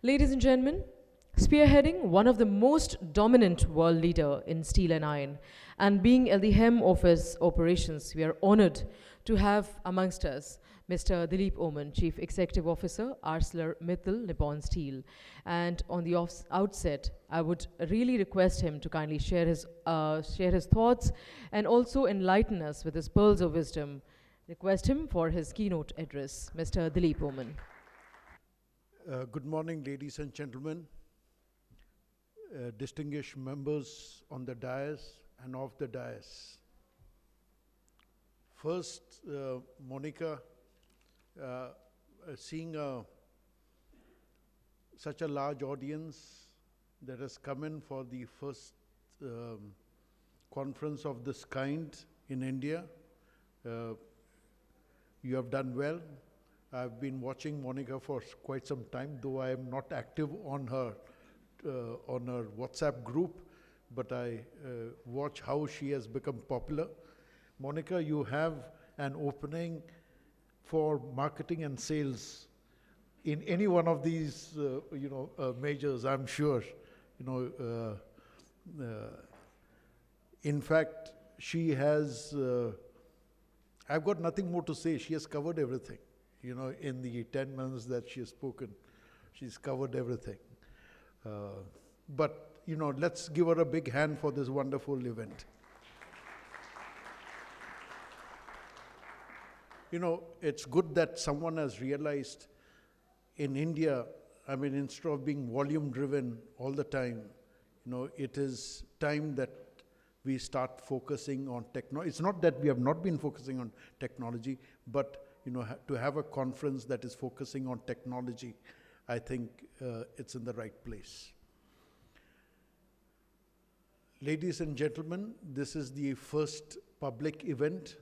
Ladies and gentlemen, spearheading one of the most dominant world leader in steel and iron, and being at the helm of his operations, we are honored to have amongst us Mr. Dilip Oommen, Chief Executive Officer, ArcelorMittal Nippon Steel. And on the outset, I would really request him to kindly share his thoughts and also enlighten us with his pearls of wisdom. Request him for his keynote address, Mr. Dilip Oommen. Good morning, ladies and gentlemen, distinguished members on the dais and off the dais. First, Monica, seeing such a large audience that has come in for the first conference of this kind in India, you have done well. I've been watching Monica for quite some time, though I am not active on her WhatsApp group, but I watch how she has become popular. Monica, you have an opening for marketing and sales in any one of these, majors, I'm sure. In fact, she has, I've got nothing more to say. She has covered everything. In the 10 minutes that she has spoken, she's covered everything. But let's give her a big hand for this wonderful event. It's good that someone has realized in India, instead of being volume driven all the time, it is time that we start focusing on technology. It's not that we have not been focusing on technology, but to have a conference that is focusing on technology, I think it's in the right place. Ladies and gentlemen, this is the first public event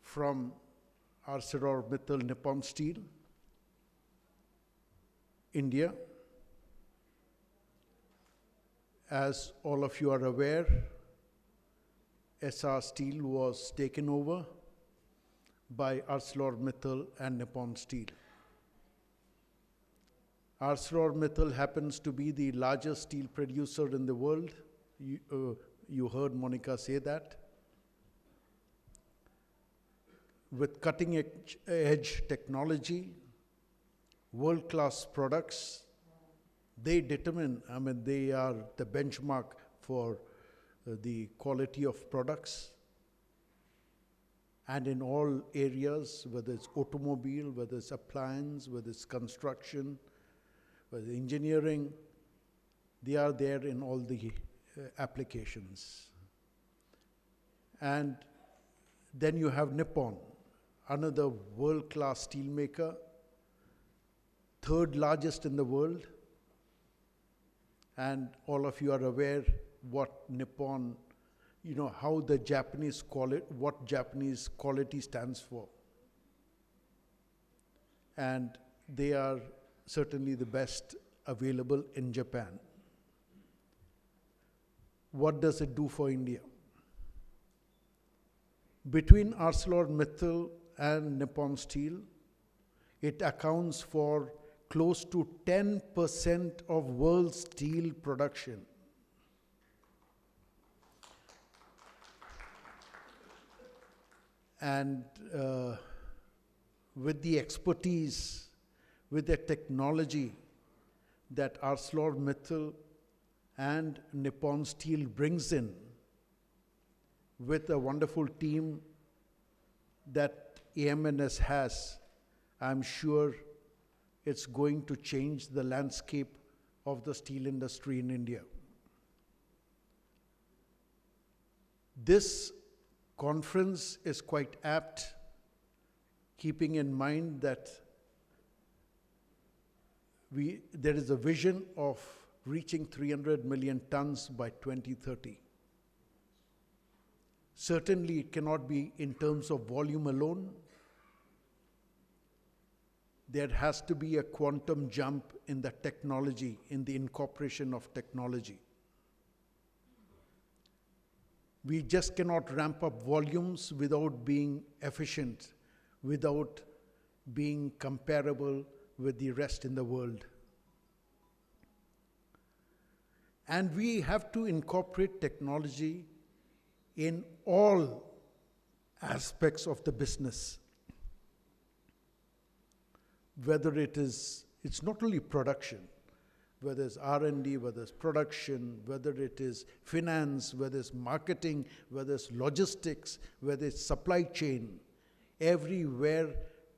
from ArcelorMittal Nippon Steel, India. As all of you are aware, SR Steel was taken over by ArcelorMittal and Nippon Steel. ArcelorMittal happens to be the largest steel producer in the world. You heard Monica say that. With cutting-edge technology, world-class products, they determine, they are the benchmark for the quality of products. And in all areas, whether it's automobile, whether it's appliance, whether it's construction, whether engineering, they are there in all the applications. And then you have Nippon, another world-class steelmaker, third largest in the world. And all of you are aware what Nippon, how the Japanese call it, what Japanese quality stands for. And they are certainly the best available in Japan. What does it do for India? Between ArcelorMittal and Nippon Steel, it accounts for close to 10% of world steel production. And with the expertise, with the technology that ArcelorMittal and Nippon Steel brings in, with a wonderful team that AMNS has, I'm sure it's going to change the landscape of the steel industry in India. This conference is quite apt, keeping in mind that there is a vision of reaching 300 million tons by 2030. Certainly, it cannot be in terms of volume alone. There has to be a quantum jump in the technology, in the incorporation of technology. We just cannot ramp up volumes without being efficient, without being comparable with the rest in the world. And we have to incorporate technology in all aspects of the business. Whether it's not only production, whether it's R&D, whether it's production, whether it is finance, whether it's marketing, whether it's logistics, whether it's supply chain, everywhere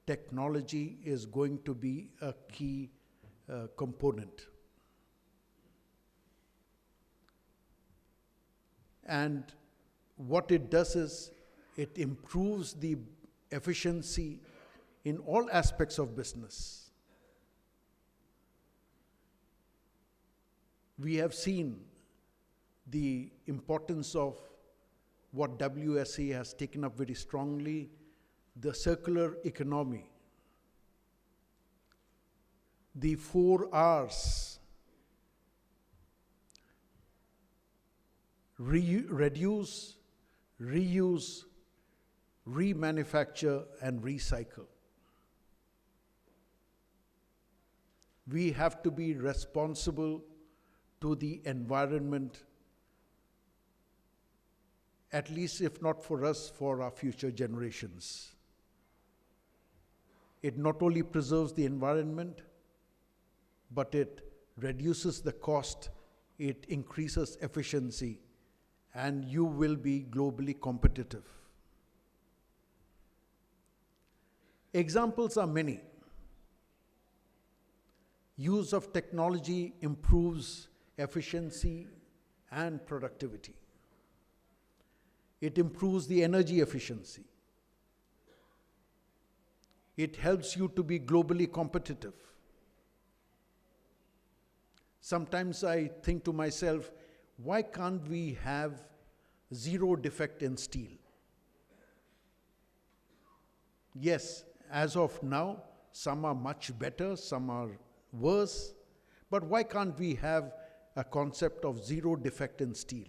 technology is going to be a key component. And what it does is it improves the efficiency in all aspects of business. We have seen the importance of what WSA has taken up very strongly, the circular economy, the 4 Rs, reduce, reuse, remanufacture, and recycle. We have to be responsible to the environment, at least if not for us, for our future generations. It not only preserves the environment, but it reduces the cost, it increases efficiency, and you will be globally competitive. Examples are many. Use of technology improves efficiency and productivity. It improves the energy efficiency. It helps you to be globally competitive. Sometimes I think to myself, why can't we have zero defect in steel? Yes, as of now, some are much better, some are worse, but why can't we have a concept of zero defect in steel?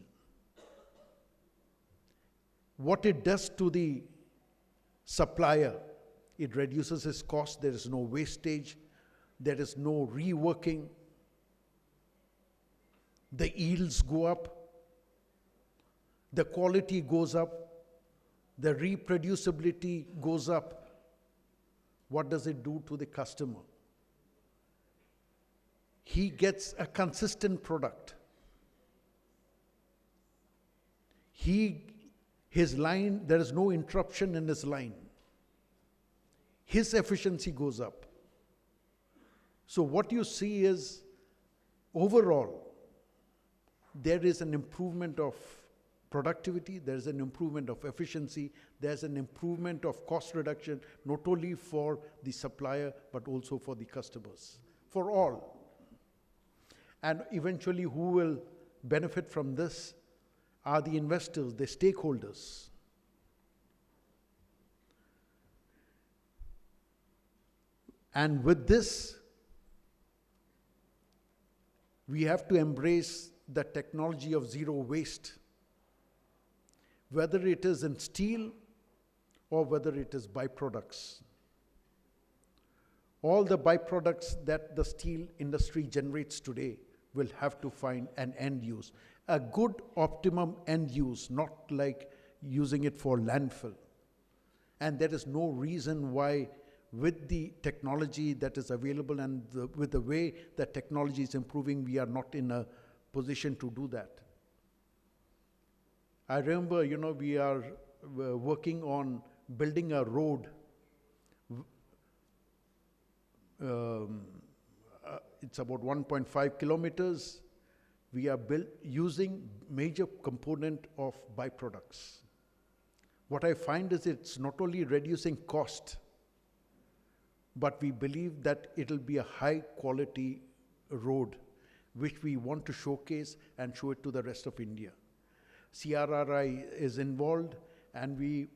What it does to the supplier, it reduces his cost, there is no wastage, there is no reworking, the yields go up, the quality goes up, the reproducibility goes up. What does it do to the customer? He gets a consistent product. His line, there is no interruption in his line. His efficiency goes up. So what you see is, overall, there is an improvement of productivity, there is an improvement of efficiency, there's an improvement of cost reduction, not only for the supplier, but also for the customers, for all. And eventually, who will benefit from this are the investors, the stakeholders. And with this, we have to embrace the technology of zero waste, whether it is in steel or whether it is byproducts. All the byproducts that the steel industry generates today will have to find an end use, a good optimum end use, not like using it for landfill. And there is no reason why, with the technology that is available and with the way that technology is improving, we are not in a position to do that. I remember, we are working on building a road. It's about 1.5 kilometers. We are using major component of byproducts. What I find is it's not only reducing cost, but we believe that it'll be a high quality road, which we want to showcase and show it to the rest of India. CRRI is involved, and we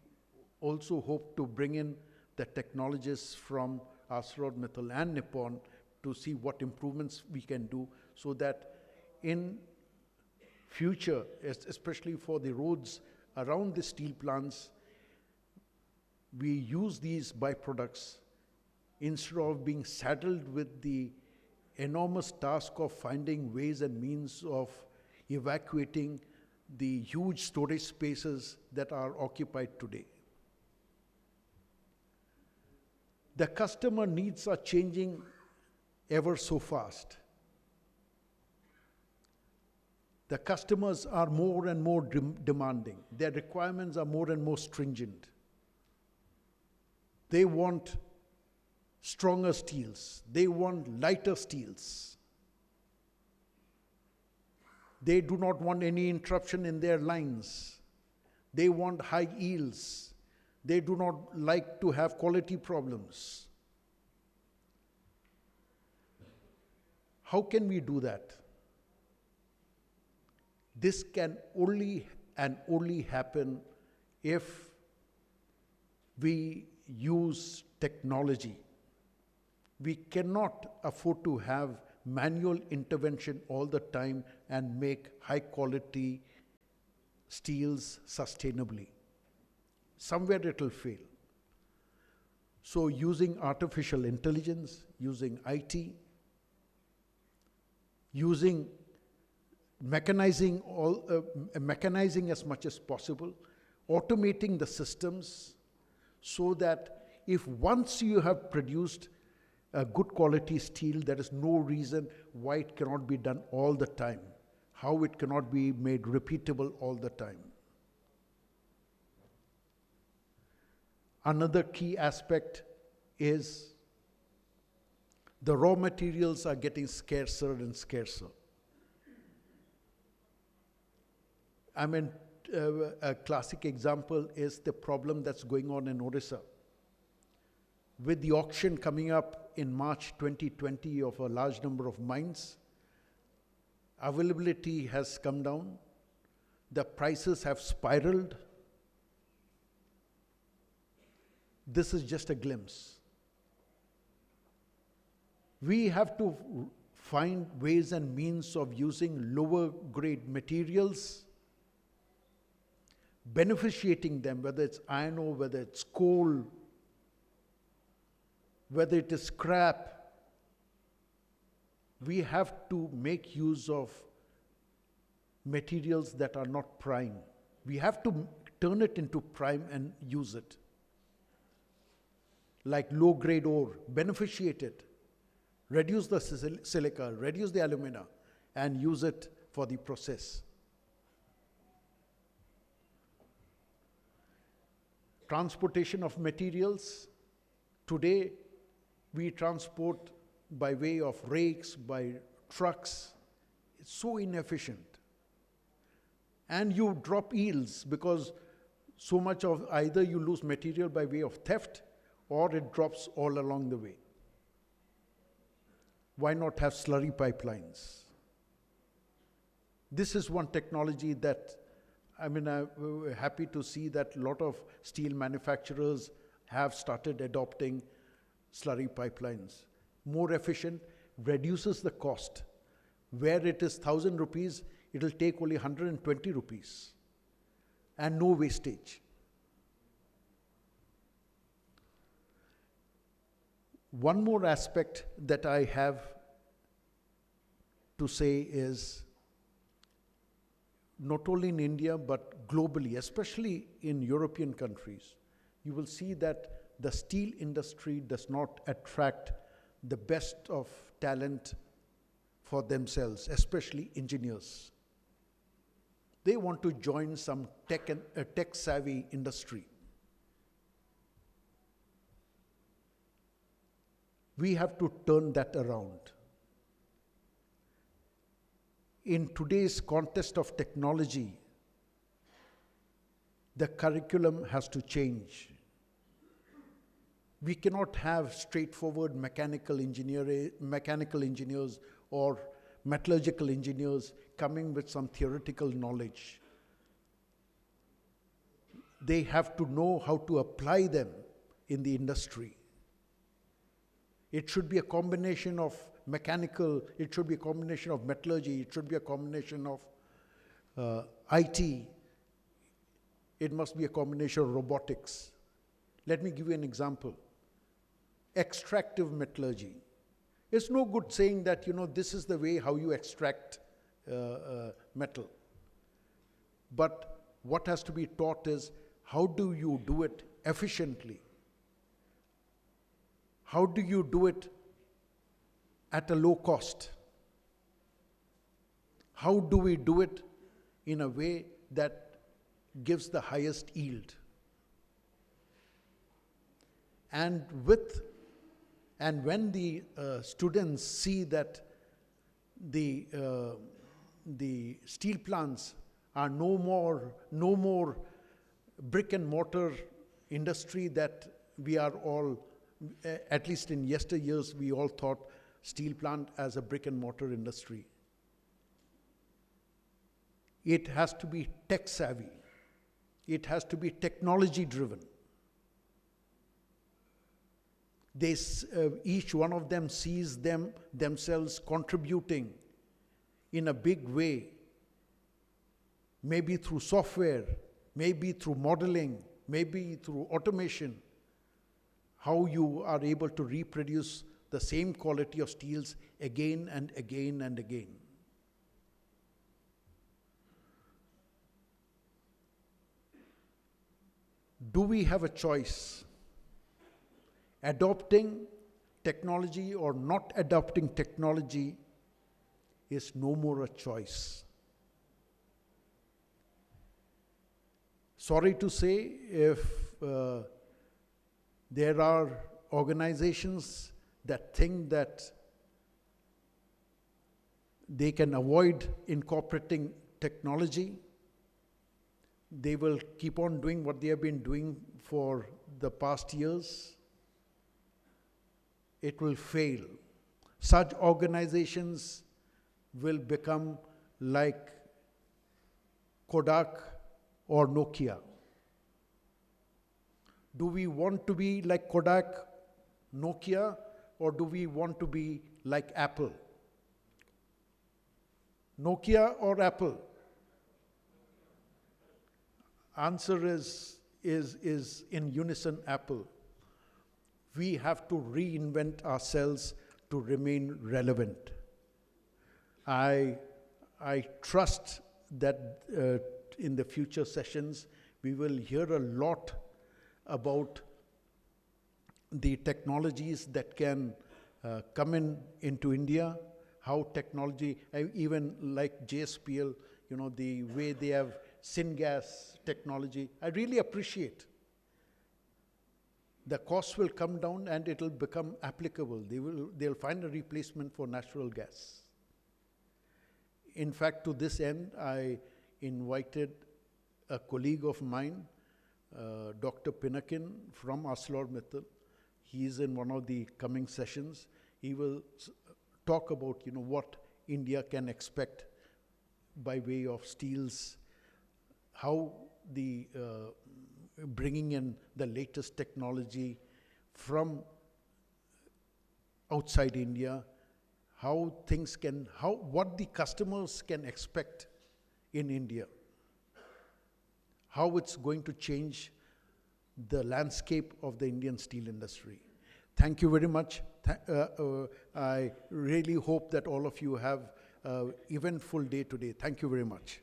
also hope to bring in the technologists from ArcelorMittal and Nippon to see what improvements we can do, so that in future, especially for the roads around the steel plants, we use these byproducts instead of being saddled with the enormous task of finding ways and means of evacuating the huge storage spaces that are occupied today. The customer needs are changing ever so fast. The customers are more and more demanding. Their requirements are more and more stringent. They want stronger steels. They want lighter steels. They do not want any interruption in their lines. They want high yields. They do not like to have quality problems. How can we do that? This can only and only happen if we use technology. We cannot afford to have manual intervention all the time and make high quality steels sustainably. Somewhere it will fail. So using artificial intelligence, using IT, using mechanizing as much as possible, automating the systems so that if once you have produced a good quality steel, there is no reason why it cannot be done all the time, how it cannot be made repeatable all the time. Another key aspect is the raw materials are getting scarcer and scarcer. I mean, a classic example is the problem that's going on in Odisha. With the auction coming up in March 2020 of a large number of mines, availability has come down, the prices have spiraled. This is just a glimpse. We have to find ways and means of using lower grade materials, beneficiating them, whether it's iron ore, whether it's coal, whether it is scrap. We have to make use of materials that are not prime. We have to turn it into prime and use it. Like low-grade ore, beneficiate it, reduce the silica, reduce the alumina, and use it for the process. Transportation of materials. Today, we transport by way of rakes, by trucks. It's so inefficient. And you drop yields because so much of either you lose material by way of theft or it drops all along the way. Why not have slurry pipelines? This is one technology that, I'm happy to see that a lot of steel manufacturers have started adopting slurry pipelines. More efficient, reduces the cost. Where it is 1,000 rupees, it will take only 120 rupees. And no wastage. One more aspect that I have to say is, not only in India, but globally, especially in European countries, you will see that the steel industry does not attract the best of talent for themselves, especially engineers. They want to join some tech-savvy industry. We have to turn that around. In today's context of technology, the curriculum has to change. We cannot have straightforward mechanical engineers or metallurgical engineers coming with some theoretical knowledge. They have to know how to apply them in the industry. It should be a combination of mechanical, it should be a combination of metallurgy, it should be a combination of IT. It must be a combination of robotics. Let me give you an example. extractive metallurgy. It's no good saying that, this is the way how you extract metal. But what has to be taught is, how do you do it efficiently? How do you do it at a low cost? How do we do it in a way that gives the highest yield? And when the students see that the steel plants are no more brick and mortar industry that we are all, at least in yesteryears, we all thought steel plant as a brick and mortar industry. It has to be tech savvy. It has to be technology driven. Each one of them sees themselves contributing in a big way, maybe through software, maybe through modeling, maybe through automation, how you are able to reproduce the same quality of steels again and again and again. Do we have a choice? Adopting technology or not adopting technology is no more a choice. Sorry to say, if there are organizations that think that they can avoid incorporating technology, they will keep on doing what they have been doing for the past years. It will fail. Such organizations will become like Kodak or Nokia. Do we want to be like Kodak, Nokia, or do we want to be like Apple? Nokia or Apple? Answer is in unison, Apple. We have to reinvent ourselves to remain relevant. I trust that in the future sessions, we will hear a lot about the technologies that can come into India, how technology, even like JSPL, the way they have syngas technology, I really appreciate. The costs will come down and it will become applicable. They'll find a replacement for natural gas. In fact, to this end, I invited a colleague of mine, Dr. Pinakin from ArcelorMittal. He is in one of the coming sessions. He will talk about what India can expect by way of steels, how the bringing in the latest technology from outside India, what the customers can expect in India, how it's going to change the landscape of the Indian steel industry. Thank you very much. I really hope that all of you have an eventful day today. Thank you very much.